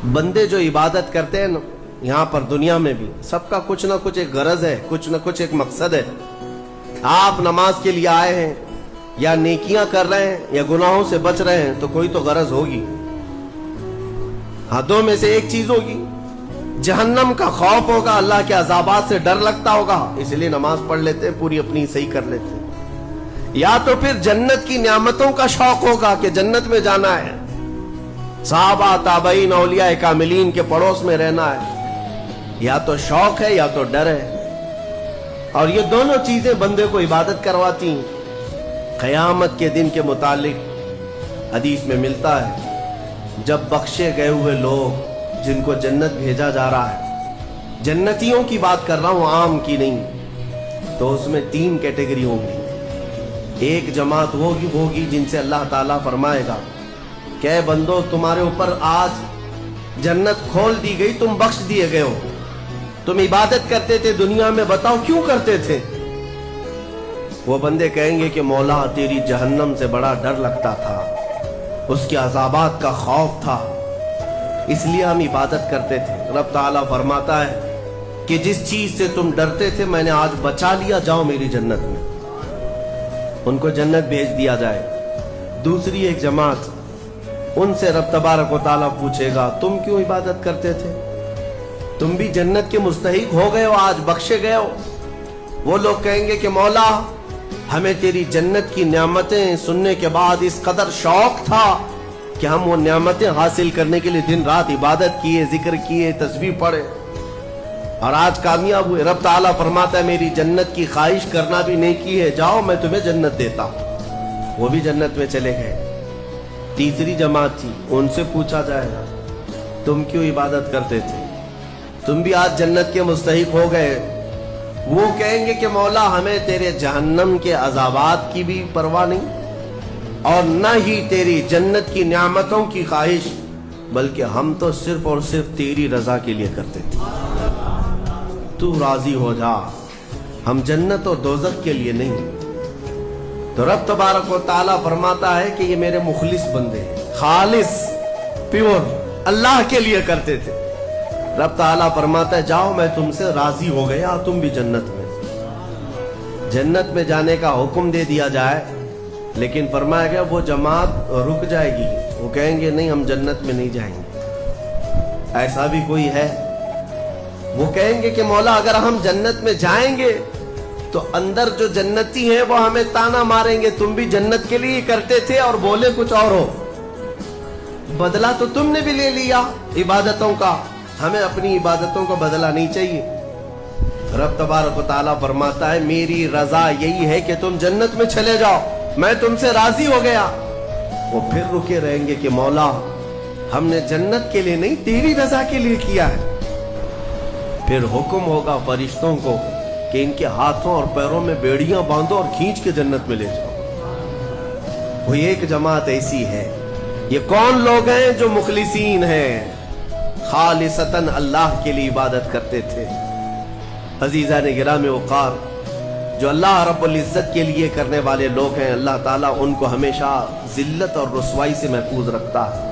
बंदे जो इबादत करते हैं ना, यहाँ पर दुनिया में भी सबका कुछ ना कुछ एक गरज है, कुछ ना कुछ एक मकसद है। आप नमाज के लिए आए हैं या नेकियां कर रहे हैं या गुनाहों से बच रहे हैं तो कोई तो गरज होगी। हाँ, दो में से एक चीज होगी। जहन्नम का खौफ होगा, अल्लाह के अजाबात से डर लगता होगा, इसलिए नमाज पढ़ लेते हैं, पूरी अपनी सही कर लेते हैं। या तो फिर जन्नत की नियामतों का शौक होगा कि जन्नत में जाना है, सहाबा ताबईन औलिया कामिलीन के पड़ोस में रहना है। या तो शौक है या तो डर है, और ये दोनों चीजें बंदे को इबादत करवाती हैं। क़यामत के दिन के मुतालिक हदीस में मिलता है, जब बख्शे गए हुए लोग जिनको जन्नत भेजा जा रहा है, जन्नतियों की बात कर रहा हूं, आम की नहीं, तो उसमें 3 कैटेगरी होंगी। एक जमात होगी जिनसे अल्लाह ताला फरमाएगा कि बंदो, तुम्हारे ऊपर आज जन्नत खोल दी गई, तुम बख्श दिए गए हो, तुम इबादत करते थे दुनिया में, बताओ क्यों करते थे? वो बंदे कहेंगे कि मौला तेरी जहन्नम से बड़ा डर लगता था, उसके अज़ाबात का खौफ था, इसलिए हम इबादत करते थे। रब ताला फरमाता है कि जिस चीज से तुम डरते थे मैंने आज बचा लिया, जाओ मेरी जन्नत में। उनको जन्नत भेज दिया जाए। दूसरी एक जमात, उनसे रब तबारक व ताला पूछेगा तुम क्यों इबादत करते थे? तुम भी जन्नत के मुस्तहिक हो गए हो, आज बख्शे गए हो। वो लोग कहेंगे कि मौला हमें तेरी जन्नत की नियामतें सुनने के बाद इस कदर शौक था कि हम वो नियामतें हासिल करने के लिए दिन रात इबादत किए, जिक्र किए, तस्बीह पढ़े, और आज कामयाब हुए। रब ताला फरमाता है मेरी जन्नत की ख्वाहिश करना भी नेकी है, जाओ मैं तुम्हें जन्नत देता हूं। वो भी जन्नत में चले गए। तीसरी जमात थी, उनसे पूछा जाएगा तुम क्यों इबादत करते थे? तुम भी आज जन्नत के मुस्तहिक हो गए। वो कहेंगे कि मौला हमें तेरे जहन्नम के अजाबात की भी परवाह नहीं, और न ही तेरी जन्नत की नियामतों की ख्वाहिश, बल्कि हम तो सिर्फ और सिर्फ तेरी रजा के लिए करते थे। तू राजी हो जा, हम जन्नत और दोज़ख के लिए नहीं। तो रब तबारक व ताला फरमाता है कि ये मेरे मुखलिस बंदे हैं, खालिस प्योर अल्लाह के लिए करते थे। रब ताला फरमाता है जाओ मैं तुमसे राजी हो गया, तुम भी जन्नत में। जन्नत में जाने का हुक्म दे दिया जाए, लेकिन फरमाया गया वो जमात रुक जाएगी, वो कहेंगे नहीं हम जन्नत में नहीं जाएंगे। ऐसा भी कोई है? वो कहेंगे कि मौला अगर हम जन्नत में जाएंगे तो अंदर जो जन्नती हैं वो हमें ताना मारेंगे, तुम भी जन्नत के लिए करते थे और बोले कुछ और हो, बदला तो तुमने भी ले लिया इबादतों का, हमें अपनी इबादतों का बदला नहीं चाहिए। रब तबारक व ताला फरमाता है मेरी रजा यही है कि तुम जन्नत में चले जाओ, मैं तुमसे राजी हो गया। वो फिर रुके रहेंगे कि मौला हमने जन्नत के लिए नहीं तेरी रजा के लिए किया है। फिर हुक्म होगा फरिश्तों को कि इनके हाथों और पैरों में बेड़ियां बांधो और खींच के जन्नत में ले जाओ। वो एक जमात ऐसी है। ये कौन लोग हैं जो मुखलिसीन हैं, खालिसतन अल्लाह के लिए इबादत करते थे। अजीजा ने गिराम वक़ार, जो अल्लाह रब्बुल इज्जत के लिए करने वाले लोग हैं, अल्लाह ताला उनको हमेशा जिल्लत और रुसवाई से महफूज रखता है।